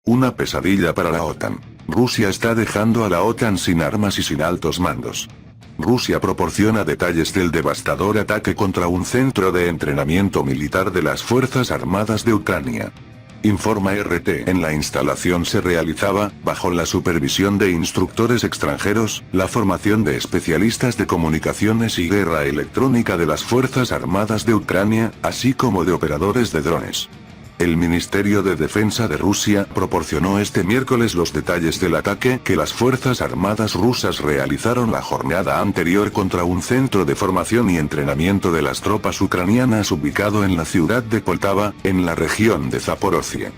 Una pesadilla para la OTAN. Rusia está dejando a la OTAN sin armas y sin altos mandos. Rusia proporciona detalles del devastador ataque contra un centro de entrenamiento militar de las Fuerzas Armadas de Ucrania. Informa RT. En la instalación se realizaba, bajo la supervisión de instructores extranjeros, la formación de especialistas de comunicaciones y guerra electrónica de las Fuerzas Armadas de Ucrania, así como de operadores de drones. El Ministerio de Defensa de Rusia proporcionó este miércoles los detalles del ataque que las Fuerzas Armadas rusas realizaron la jornada anterior contra un centro de formación y entrenamiento de las tropas ucranianas ubicado en la ciudad de Poltava, en la región de Zaporozhye.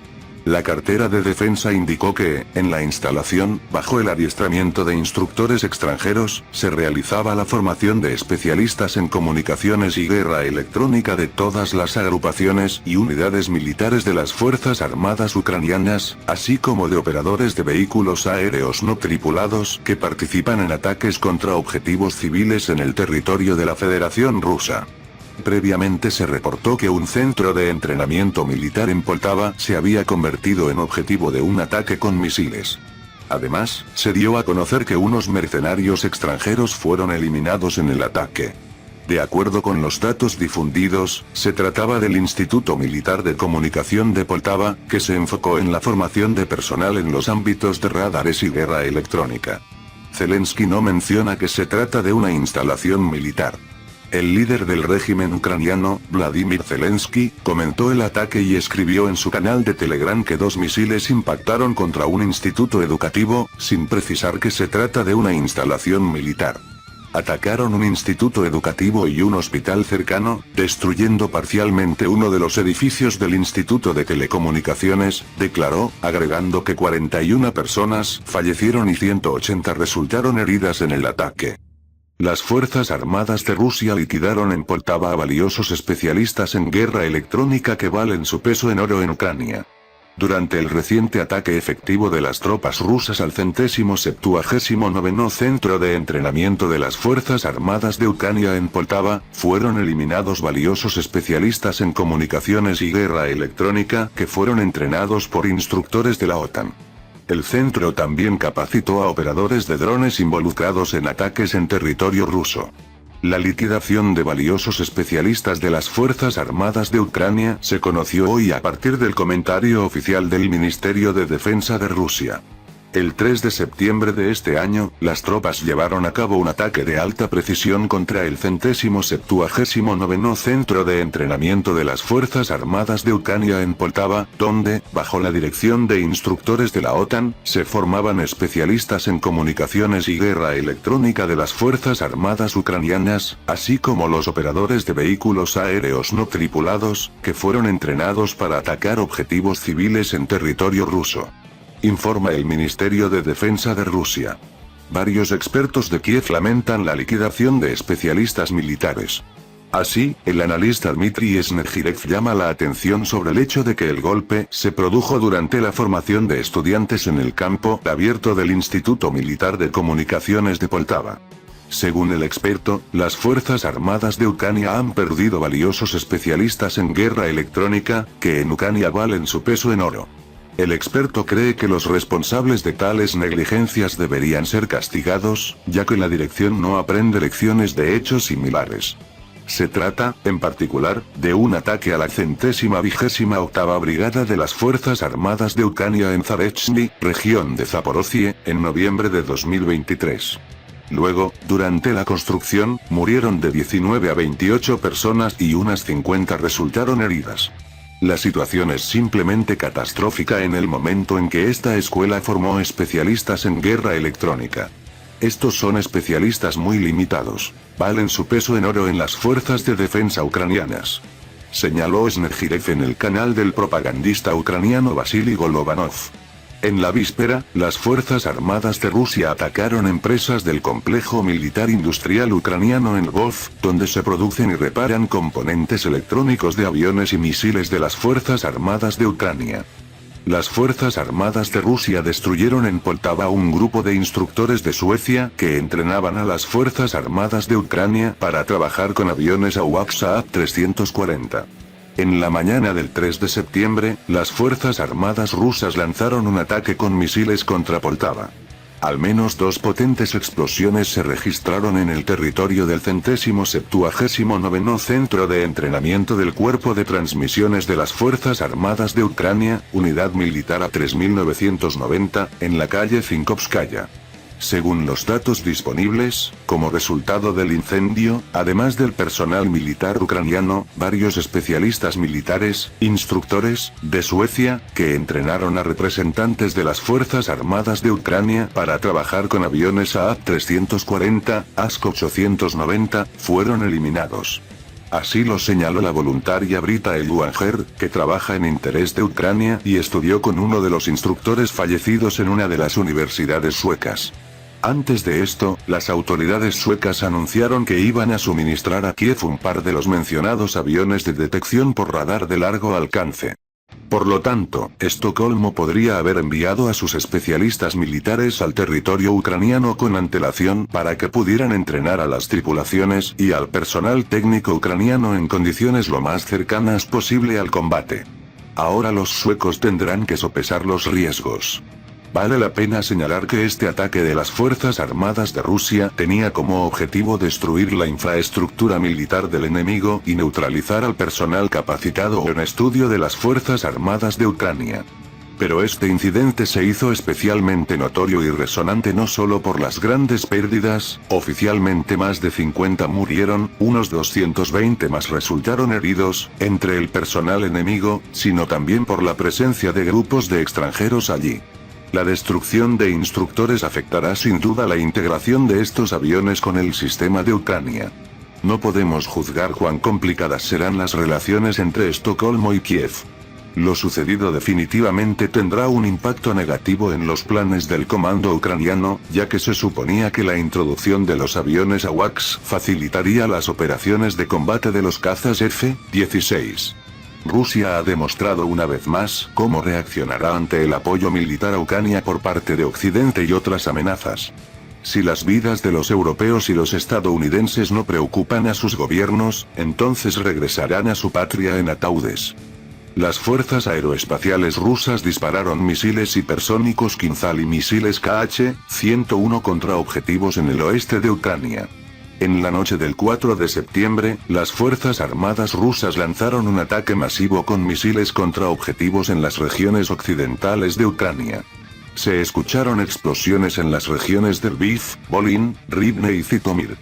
La cartera de defensa indicó que, en la instalación, bajo el adiestramiento de instructores extranjeros, se realizaba la formación de especialistas en comunicaciones y guerra electrónica de todas las agrupaciones y unidades militares de las Fuerzas Armadas ucranianas, así como de operadores de vehículos aéreos no tripulados que participan en ataques contra objetivos civiles en el territorio de la Federación Rusa. Previamente se reportó que un centro de entrenamiento militar en Poltava se había convertido en objetivo de un ataque con misiles. Además, se dio a conocer que unos mercenarios extranjeros fueron eliminados en el ataque. De acuerdo con los datos difundidos, se trataba del Instituto Militar de Comunicación de Poltava, que se enfocó en la formación de personal en los ámbitos de radares y guerra electrónica. Zelensky no menciona que se trata de una instalación militar. El líder del régimen ucraniano, Vladimir Zelensky, comentó el ataque y escribió en su canal de Telegram que 2 misiles impactaron contra un instituto educativo, sin precisar que se trata de una instalación militar. Atacaron un instituto educativo y un hospital cercano, destruyendo parcialmente uno de los edificios del Instituto de Telecomunicaciones, declaró, agregando que 41 personas fallecieron y 180 resultaron heridas en el ataque. Las Fuerzas Armadas de Rusia liquidaron en Poltava a valiosos especialistas en guerra electrónica que valen su peso en oro en Ucrania. Durante el reciente ataque efectivo de las tropas rusas al 179º Centro de Entrenamiento de las Fuerzas Armadas de Ucrania en Poltava, fueron eliminados valiosos especialistas en comunicaciones y guerra electrónica que fueron entrenados por instructores de la OTAN. El centro también capacitó a operadores de drones involucrados en ataques en territorio ruso. La liquidación de valiosos especialistas de las Fuerzas Armadas de Ucrania se conoció hoy a partir del comentario oficial del Ministerio de Defensa de Rusia. El 3 de septiembre de este año, las tropas llevaron a cabo un ataque de alta precisión contra el 179º Centro de Entrenamiento de las Fuerzas Armadas de Ucrania en Poltava, donde, bajo la dirección de instructores de la OTAN, se formaban especialistas en comunicaciones y guerra electrónica de las Fuerzas Armadas ucranianas, así como los operadores de vehículos aéreos no tripulados, que fueron entrenados para atacar objetivos civiles en territorio ruso. Informa el Ministerio de Defensa de Rusia. Varios expertos de Kiev lamentan la liquidación de especialistas militares. Así, el analista Dmitry Snegirev llama la atención sobre el hecho de que el golpe se produjo durante la formación de estudiantes en el campo abierto del Instituto Militar de Comunicaciones de Poltava. Según el experto, las Fuerzas Armadas de Ucrania han perdido valiosos especialistas en guerra electrónica, que en Ucrania valen su peso en oro. El experto cree que los responsables de tales negligencias deberían ser castigados, ya que la dirección no aprende lecciones de hechos similares. Se trata, en particular, de un ataque a la 128ª Brigada de las Fuerzas Armadas de Ucrania en Zarechny, región de Zaporozhye, en noviembre de 2023. Luego, durante la construcción, murieron de 19 a 28 personas y unas 50 resultaron heridas. La situación es simplemente catastrófica en el momento en que esta escuela formó especialistas en guerra electrónica. Estos son especialistas muy limitados. Valen su peso en oro en las fuerzas de defensa ucranianas. Señaló Snegirev en el canal del propagandista ucraniano Vasily Golovanov. En la víspera, las Fuerzas Armadas de Rusia atacaron empresas del complejo militar industrial ucraniano en Lvov, donde se producen y reparan componentes electrónicos de aviones y misiles de las Fuerzas Armadas de Ucrania. Las Fuerzas Armadas de Rusia destruyeron en Poltava un grupo de instructores de Suecia que entrenaban a las Fuerzas Armadas de Ucrania para trabajar con aviones AWACS Saab 340. En la mañana del 3 de septiembre, las Fuerzas Armadas rusas lanzaron un ataque con misiles contra Poltava. Al menos 2 potentes explosiones se registraron en el territorio del 179º Centro de Entrenamiento del Cuerpo de Transmisiones de las Fuerzas Armadas de Ucrania, Unidad Militar A3990, en la calle Zinkovskaya. Según los datos disponibles, como resultado del incendio, además del personal militar ucraniano, varios especialistas militares, instructores, de Suecia, que entrenaron a representantes de las Fuerzas Armadas de Ucrania para trabajar con aviones AAV-340, ASK-890, fueron eliminados. Así lo señaló la voluntaria Brita Eluanger, que trabaja en interés de Ucrania y estudió con uno de los instructores fallecidos en una de las universidades suecas. Antes de esto, las autoridades suecas anunciaron que iban a suministrar a Kiev un par de los mencionados aviones de detección por radar de largo alcance. Por lo tanto, Estocolmo podría haber enviado a sus especialistas militares al territorio ucraniano con antelación para que pudieran entrenar a las tripulaciones y al personal técnico ucraniano en condiciones lo más cercanas posible al combate. Ahora los suecos tendrán que sopesar los riesgos. Vale la pena señalar que este ataque de las Fuerzas Armadas de Rusia tenía como objetivo destruir la infraestructura militar del enemigo y neutralizar al personal capacitado en estudio de las Fuerzas Armadas de Ucrania. Pero este incidente se hizo especialmente notorio y resonante no solo por las grandes pérdidas, oficialmente más de 50 murieron, unos 220 más resultaron heridos, entre el personal enemigo, sino también por la presencia de grupos de extranjeros allí. La destrucción de instructores afectará sin duda la integración de estos aviones con el sistema de Ucrania. No podemos juzgar cuán complicadas serán las relaciones entre Estocolmo y Kiev. Lo sucedido definitivamente tendrá un impacto negativo en los planes del comando ucraniano, ya que se suponía que la introducción de los aviones AWACS facilitaría las operaciones de combate de los cazas F-16. Rusia ha demostrado una vez más cómo reaccionará ante el apoyo militar a Ucrania por parte de Occidente y otras amenazas. Si las vidas de los europeos y los estadounidenses no preocupan a sus gobiernos, entonces regresarán a su patria en ataúdes. Las fuerzas aeroespaciales rusas dispararon misiles hipersónicos Kinzhal y misiles Kh-101 contra objetivos en el oeste de Ucrania. En la noche del 4 de septiembre, las Fuerzas Armadas rusas lanzaron un ataque masivo con misiles contra objetivos en las regiones occidentales de Ucrania. Se escucharon explosiones en las regiones de Lviv, Volyn, Rivne y Zitomir.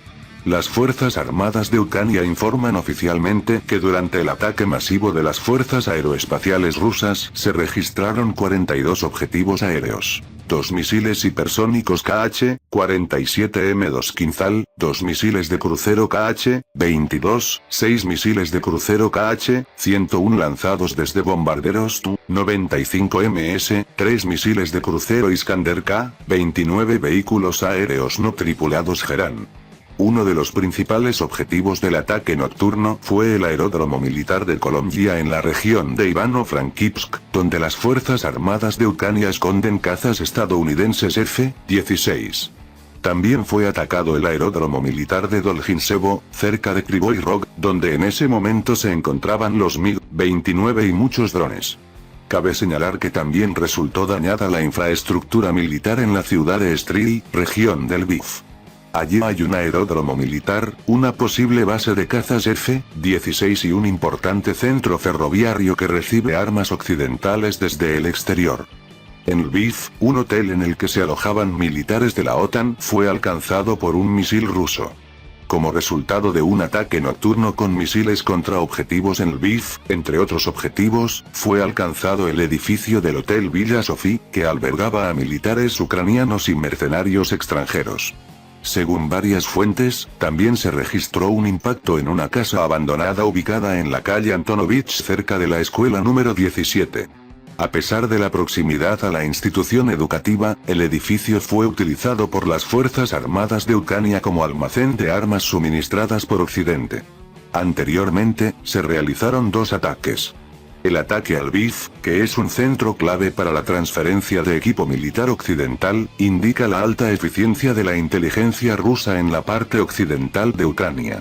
Las Fuerzas Armadas de Ucrania informan oficialmente que durante el ataque masivo de las fuerzas aeroespaciales rusas se registraron 42 objetivos aéreos. 2 misiles hipersónicos Kh-47M2 Kinzhal, 2 misiles de crucero Kh-22, 6 misiles de crucero Kh-101 lanzados desde bombarderos Tu-95MS, 3 misiles de crucero Iskander K, 29 vehículos aéreos no tripulados Gerán. Uno de los principales objetivos del ataque nocturno fue el aeródromo militar de Colombia en la región de Ivano-Frankivsk, donde las Fuerzas Armadas de Ucrania esconden cazas estadounidenses F-16. También fue atacado el aeródromo militar de Dolginsevo, cerca de Kryvyi Rog, donde en ese momento se encontraban los MiG-29 y muchos drones. Cabe señalar que también resultó dañada la infraestructura militar en la ciudad de Stryi, región del Lviv. Allí hay un aeródromo militar, una posible base de cazas F-16 y un importante centro ferroviario que recibe armas occidentales desde el exterior. En Lviv, un hotel en el que se alojaban militares de la OTAN fue alcanzado por un misil ruso. Como resultado de un ataque nocturno con misiles contra objetivos en Lviv, entre otros objetivos, fue alcanzado el edificio del Hotel Villa Sofí, que albergaba a militares ucranianos y mercenarios extranjeros. Según varias fuentes, también se registró un impacto en una casa abandonada ubicada en la calle Antonovich cerca de la escuela número 17. A pesar de la proximidad a la institución educativa, el edificio fue utilizado por las Fuerzas Armadas de Ucrania como almacén de armas suministradas por Occidente. Anteriormente, se realizaron 2 ataques. El ataque a Lviv, que es un centro clave para la transferencia de equipo militar occidental, indica la alta eficiencia de la inteligencia rusa en la parte occidental de Ucrania.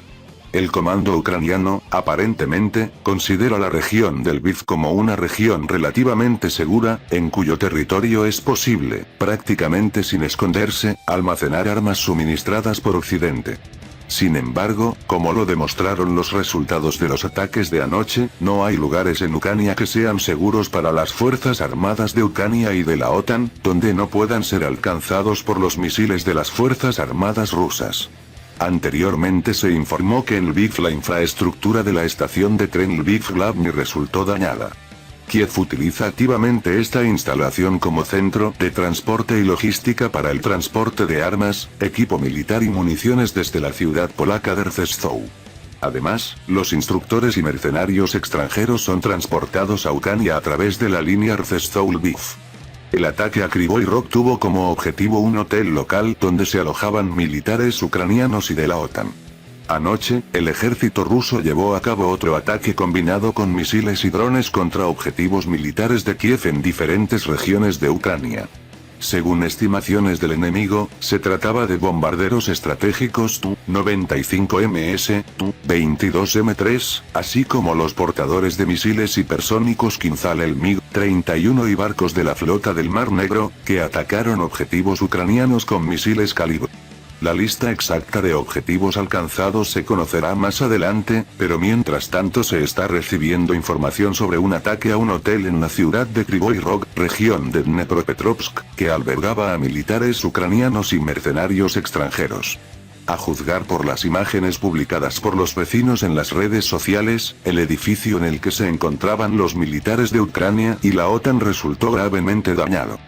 El comando ucraniano, aparentemente, considera la región del Lviv como una región relativamente segura, en cuyo territorio es posible, prácticamente sin esconderse, almacenar armas suministradas por Occidente. Sin embargo, como lo demostraron los resultados de los ataques de anoche, no hay lugares en Ucrania que sean seguros para las Fuerzas Armadas de Ucrania y de la OTAN, donde no puedan ser alcanzados por los misiles de las Fuerzas Armadas rusas. Anteriormente se informó que en Lviv la infraestructura de la estación de tren Lviv-Glavny resultó dañada. Kiev utiliza activamente esta instalación como centro de transporte y logística para el transporte de armas, equipo militar y municiones desde la ciudad polaca de Rzeszów. Además, los instructores y mercenarios extranjeros son transportados a Ucrania a través de la línea Rzeszów-Lviv. El ataque a Kryvyi Rog tuvo como objetivo un hotel local donde se alojaban militares ucranianos y de la OTAN. Anoche, el ejército ruso llevó a cabo otro ataque combinado con misiles y drones contra objetivos militares de Kiev en diferentes regiones de Ucrania. Según estimaciones del enemigo, se trataba de bombarderos estratégicos Tu-95MS, Tu-22M3, así como los portadores de misiles hipersónicos Kinzhal el MiG-31 y barcos de la flota del Mar Negro, que atacaron objetivos ucranianos con misiles calibre. La lista exacta de objetivos alcanzados se conocerá más adelante, pero mientras tanto se está recibiendo información sobre un ataque a un hotel en la ciudad de Kryvyi Rog, región de Dnepropetrovsk, que albergaba a militares ucranianos y mercenarios extranjeros. A juzgar por las imágenes publicadas por los vecinos en las redes sociales, el edificio en el que se encontraban los militares de Ucrania y la OTAN resultó gravemente dañado.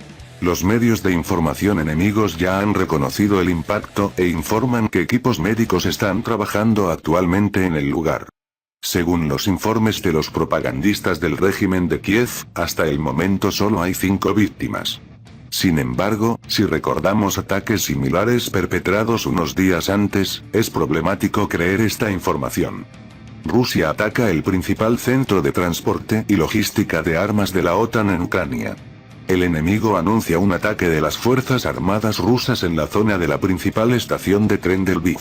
Los medios de información enemigos ya han reconocido el impacto e informan que equipos médicos están trabajando actualmente en el lugar. Según los informes de los propagandistas del régimen de Kiev, hasta el momento solo hay 5 víctimas. Sin embargo, si recordamos ataques similares perpetrados unos días antes, es problemático creer esta información. Rusia ataca el principal centro de transporte y logística de armas de la OTAN en Ucrania. El enemigo anuncia un ataque de las Fuerzas Armadas rusas en la zona de la principal estación de tren de Lviv.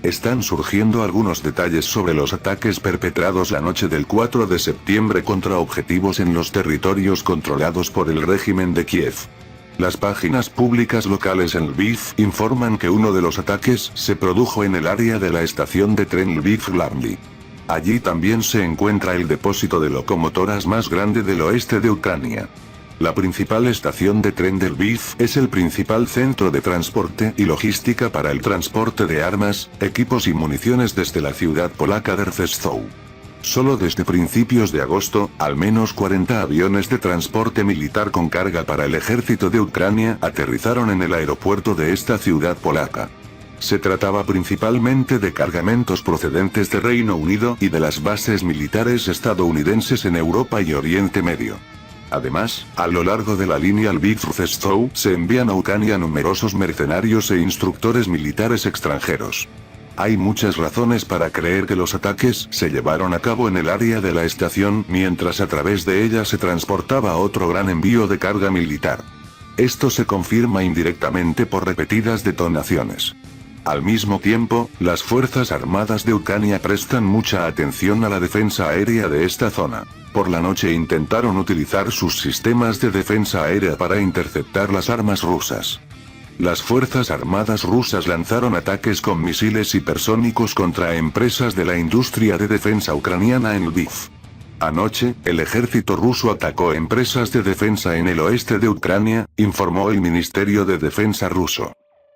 Están surgiendo algunos detalles sobre los ataques perpetrados la noche del 4 de septiembre contra objetivos en los territorios controlados por el régimen de Kiev. Las páginas públicas locales en Lviv informan que uno de los ataques se produjo en el área de la estación de tren Lviv-Glavny. Allí también se encuentra el depósito de locomotoras más grande del oeste de Ucrania. La principal estación de tren de Lviv es el principal centro de transporte y logística para el transporte de armas, equipos y municiones desde la ciudad polaca de Rzeszów. Solo desde principios de agosto, al menos 40 aviones de transporte militar con carga para el ejército de Ucrania aterrizaron en el aeropuerto de esta ciudad polaca. Se trataba principalmente de cargamentos procedentes de Reino Unido y de las bases militares estadounidenses en Europa y Oriente Medio. Además, a lo largo de la línea Lviv-Rzeszów se envían a Ucrania numerosos mercenarios e instructores militares extranjeros. Hay muchas razones para creer que los ataques se llevaron a cabo en el área de la estación mientras a través de ella se transportaba otro gran envío de carga militar. Esto se confirma indirectamente por repetidas detonaciones. Al mismo tiempo, las Fuerzas Armadas de Ucrania prestan mucha atención a la defensa aérea de esta zona. Por la noche intentaron utilizar sus sistemas de defensa aérea para interceptar las armas rusas. Las Fuerzas Armadas rusas lanzaron ataques con misiles hipersónicos contra empresas de la industria de defensa ucraniana en Lviv. Anoche, el ejército ruso atacó empresas de defensa en el oeste de Ucrania, informó el Ministerio de Defensa ruso.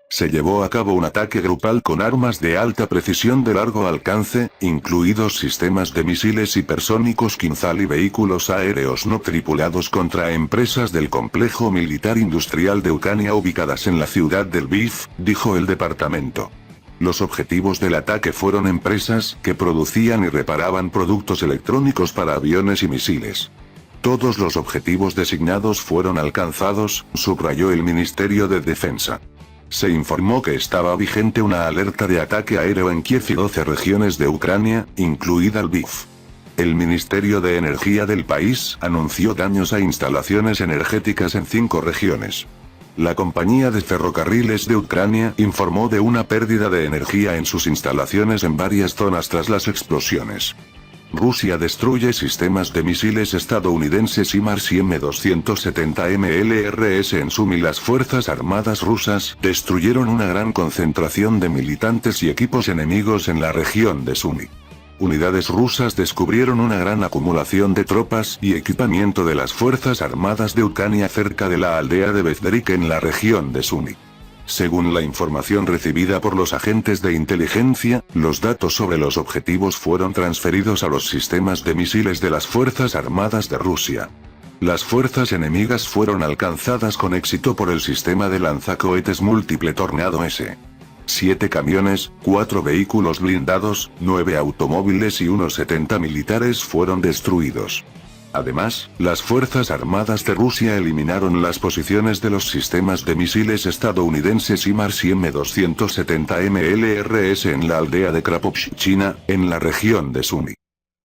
Se llevó a cabo un ataque grupal con armas de alta precisión de largo alcance, incluidos sistemas de misiles hipersónicos Kinzhal y vehículos aéreos no tripulados contra empresas del complejo militar industrial de Ucrania ubicadas en la ciudad de Lviv, dijo el departamento. Los objetivos del ataque fueron empresas que producían y reparaban productos electrónicos para aviones y misiles. Todos los objetivos designados fueron alcanzados, subrayó el Ministerio de Defensa. Se informó que estaba vigente una alerta de ataque aéreo en Kiev y 12 regiones de Ucrania, incluida Lviv. El Ministerio de Energía del país anunció daños a instalaciones energéticas en 5 regiones. La compañía de ferrocarriles de Ucrania informó de una pérdida de energía en sus instalaciones en varias zonas tras las explosiones. Rusia destruye sistemas de misiles estadounidenses HIMARS y M270 MLRS en Sumy. Las fuerzas armadas rusas destruyeron una gran concentración de militantes y equipos enemigos en la región de Sumy. Unidades rusas descubrieron una gran acumulación de tropas y equipamiento de las fuerzas armadas de Ucrania cerca de la aldea de Bezderik en la región de Sumy. Según la información recibida por los agentes de inteligencia, los datos sobre los objetivos fueron transferidos a los sistemas de misiles de las Fuerzas Armadas de Rusia. Las fuerzas enemigas fueron alcanzadas con éxito por el sistema de lanzacohetes múltiple Tornado S. 7 camiones, 4 vehículos blindados, 9 automóviles y unos 70 militares fueron destruidos. Además, las Fuerzas Armadas de Rusia eliminaron las posiciones de los sistemas de misiles estadounidenses HIMARS y M270 MLRS en la aldea de Krapovshchina, en la región de Sumy.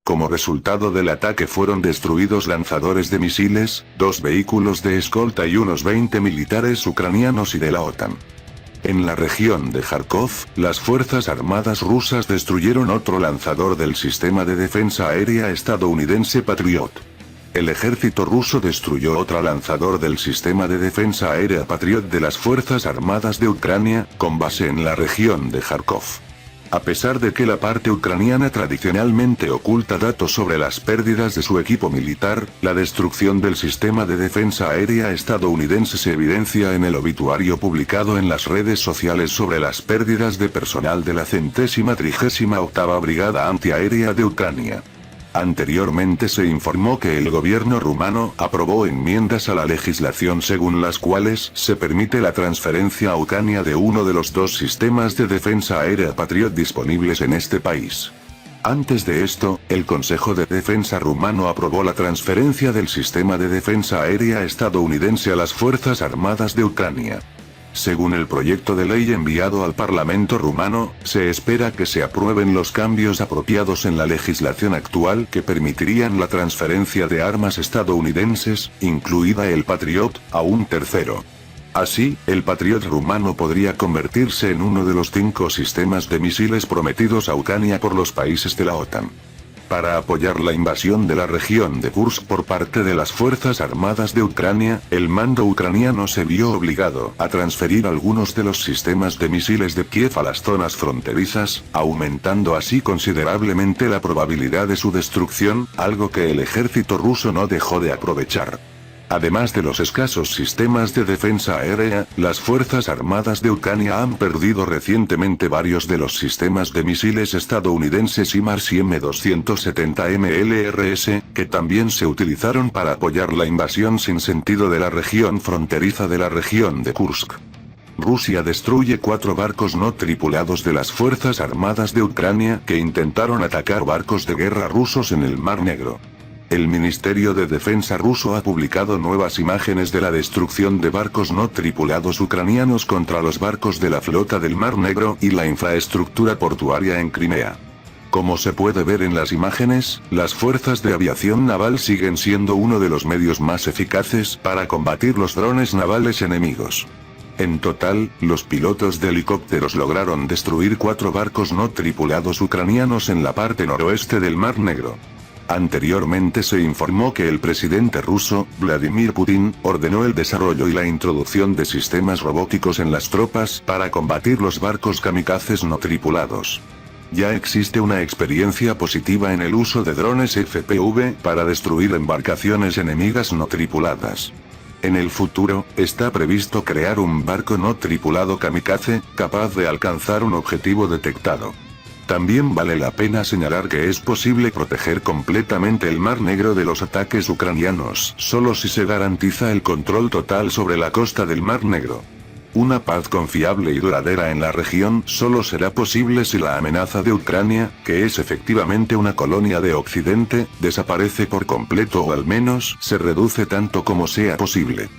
Como resultado del ataque fueron destruidos lanzadores de misiles, 2 vehículos de escolta y unos 20 militares ucranianos y de la OTAN. En la región de Kharkov, las Fuerzas Armadas rusas destruyeron otro lanzador del sistema de defensa aérea estadounidense Patriot. El ejército ruso destruyó otro lanzador del sistema de defensa aérea Patriot de las Fuerzas Armadas de Ucrania, con base en la región de Kharkov. A pesar de que la parte ucraniana tradicionalmente oculta datos sobre las pérdidas de su equipo militar, la destrucción del sistema de defensa aérea estadounidense se evidencia en el obituario publicado en las redes sociales sobre las pérdidas de personal de la 138ª Brigada Antiaérea de Ucrania. Anteriormente se informó que el gobierno rumano aprobó enmiendas a la legislación según las cuales se permite la transferencia a Ucrania de uno de los 2 sistemas de defensa aérea Patriot disponibles en este país. Antes de esto, el Consejo de Defensa rumano aprobó la transferencia del sistema de defensa aérea estadounidense a las Fuerzas Armadas de Ucrania. Según el proyecto de ley enviado al Parlamento rumano, se espera que se aprueben los cambios apropiados en la legislación actual que permitirían la transferencia de armas estadounidenses, incluida el Patriot, a un tercero. Así, el Patriot rumano podría convertirse en uno de los 5 sistemas de misiles prometidos a Ucrania por los países de la OTAN. Para apoyar la invasión de la región de Kursk por parte de las Fuerzas Armadas de Ucrania, el mando ucraniano se vio obligado a transferir algunos de los sistemas de misiles de Kiev a las zonas fronterizas, aumentando así considerablemente la probabilidad de su destrucción, algo que el ejército ruso no dejó de aprovechar. Además de los escasos sistemas de defensa aérea, las Fuerzas Armadas de Ucrania han perdido recientemente varios de los sistemas de misiles estadounidenses HIMARS y M270 MLRS, que también se utilizaron para apoyar la invasión sin sentido de la región fronteriza de la región de Kursk. Rusia destruye 4 barcos no tripulados de las Fuerzas Armadas de Ucrania que intentaron atacar barcos de guerra rusos en el Mar Negro. El Ministerio de Defensa ruso ha publicado nuevas imágenes de la destrucción de barcos no tripulados ucranianos contra los barcos de la flota del Mar Negro y la infraestructura portuaria en Crimea. Como se puede ver en las imágenes, las fuerzas de aviación naval siguen siendo uno de los medios más eficaces para combatir los drones navales enemigos. En total, los pilotos de helicópteros lograron destruir 4 barcos no tripulados ucranianos en la parte noroeste del Mar Negro. Anteriormente se informó que el presidente ruso, Vladimir Putin, ordenó el desarrollo y la introducción de sistemas robóticos en las tropas para combatir los barcos kamikazes no tripulados. Ya existe una experiencia positiva en el uso de drones FPV para destruir embarcaciones enemigas no tripuladas. En el futuro, está previsto crear un barco no tripulado kamikaze, capaz de alcanzar un objetivo detectado. También vale la pena señalar que es posible proteger completamente el Mar Negro de los ataques ucranianos, solo si se garantiza el control total sobre la costa del Mar Negro. Una paz confiable y duradera en la región solo será posible si la amenaza de Ucrania, que es efectivamente una colonia de Occidente, desaparece por completo o al menos se reduce tanto como sea posible.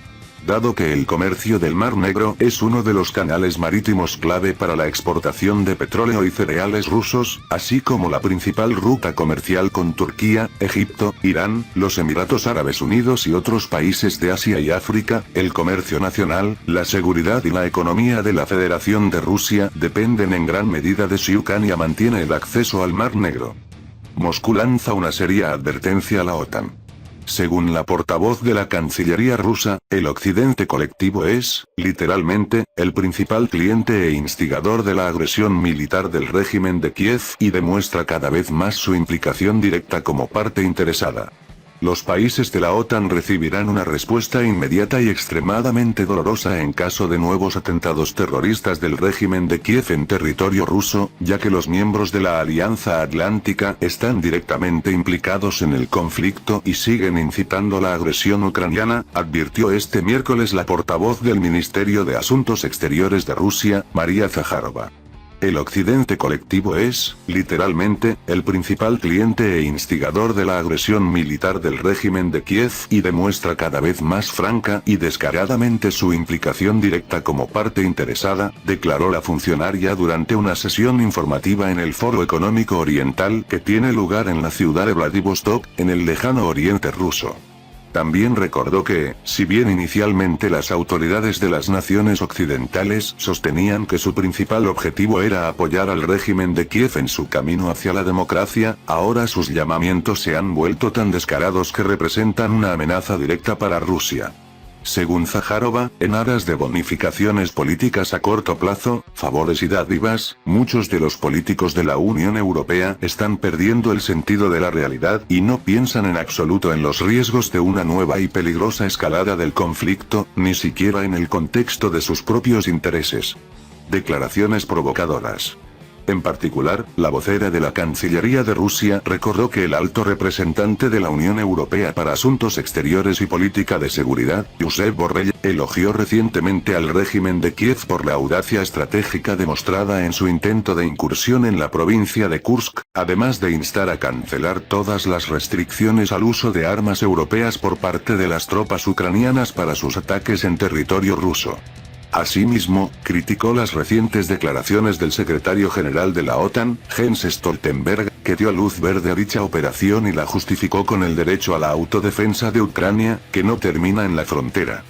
dado que el comercio del Mar Negro es uno de los canales marítimos clave para la exportación de petróleo y cereales rusos, así como la principal ruta comercial con Turquía, Egipto, Irán, los Emiratos Árabes Unidos y otros países de Asia y África, el comercio nacional, la seguridad y la economía de la Federación de Rusia dependen en gran medida de si Ucrania mantiene el acceso al Mar Negro. Moscú lanza una seria advertencia a la OTAN. Según la portavoz de la Cancillería rusa, el Occidente colectivo es, literalmente, el principal cliente e instigador de la agresión militar del régimen de Kiev y demuestra cada vez más su implicación directa como parte interesada. Los países de la OTAN recibirán una respuesta inmediata y extremadamente dolorosa en caso de nuevos atentados terroristas del régimen de Kiev en territorio ruso, ya que los miembros de la Alianza Atlántica están directamente implicados en el conflicto y siguen incitando la agresión ucraniana, advirtió este miércoles la portavoz del Ministerio de Asuntos Exteriores de Rusia, María Zaharova. El Occidente colectivo es, literalmente, el principal cliente e instigador de la agresión militar del régimen de Kiev y demuestra cada vez más franca y descaradamente su implicación directa como parte interesada, declaró la funcionaria durante una sesión informativa en el Foro Económico Oriental que tiene lugar en la ciudad de Vladivostok, en el lejano oriente ruso. También recordó que, si bien inicialmente las autoridades de las naciones occidentales sostenían que su principal objetivo era apoyar al régimen de Kiev en su camino hacia la democracia, ahora sus llamamientos se han vuelto tan descarados que representan una amenaza directa para Rusia. Según Zaharova, en aras de bonificaciones políticas a corto plazo, favores y dádivas, muchos de los políticos de la Unión Europea están perdiendo el sentido de la realidad y no piensan en absoluto en los riesgos de una nueva y peligrosa escalada del conflicto, ni siquiera en el contexto de sus propios intereses. Declaraciones provocadoras. En particular, la vocera de la Cancillería de Rusia recordó que el alto representante de la Unión Europea para Asuntos Exteriores y Política de Seguridad, Josep Borrell, elogió recientemente al régimen de Kiev por la audacia estratégica demostrada en su intento de incursión en la provincia de Kursk, además de instar a cancelar todas las restricciones al uso de armas europeas por parte de las tropas ucranianas para sus ataques en territorio ruso. Asimismo, criticó las recientes declaraciones del secretario general de la OTAN, Jens Stoltenberg, que dio luz verde a dicha operación y la justificó con el derecho a la autodefensa de Ucrania, que no termina en la frontera.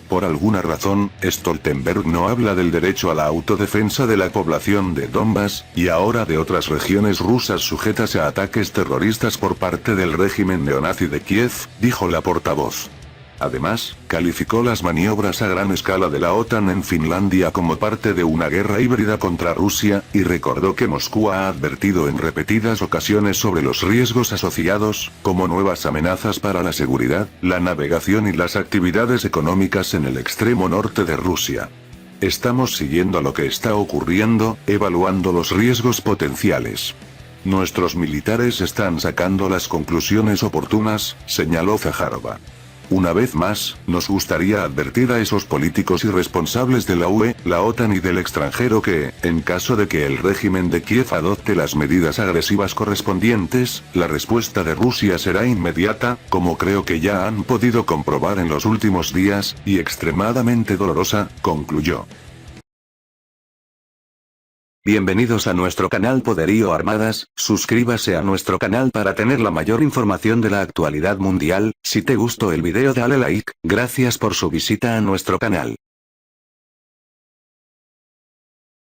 Por alguna razón, Stoltenberg no habla del derecho a la autodefensa de la población de Donbass, y ahora de otras regiones rusas sujetas a ataques terroristas por parte del régimen neonazi de Kiev, dijo la portavoz. Además, calificó las maniobras a gran escala de la OTAN en Finlandia como parte de una guerra híbrida contra Rusia, y recordó que Moscú ha advertido en repetidas ocasiones sobre los riesgos asociados, como nuevas amenazas para la seguridad, la navegación y las actividades económicas en el extremo norte de Rusia. Estamos siguiendo lo que está ocurriendo, evaluando los riesgos potenciales. Nuestros militares están sacando las conclusiones oportunas, señaló Zaharova. Una vez más, nos gustaría advertir a esos políticos y responsables de la UE, la OTAN y del extranjero que, en caso de que el régimen de Kiev adopte las medidas agresivas correspondientes, la respuesta de Rusia será inmediata, como creo que ya han podido comprobar en los últimos días, y extremadamente dolorosa, concluyó. Bienvenidos a nuestro canal Poderío Armadas, suscríbase a nuestro canal para tener la mayor información de la actualidad mundial. Si te gustó el video dale like, gracias por su visita a nuestro canal.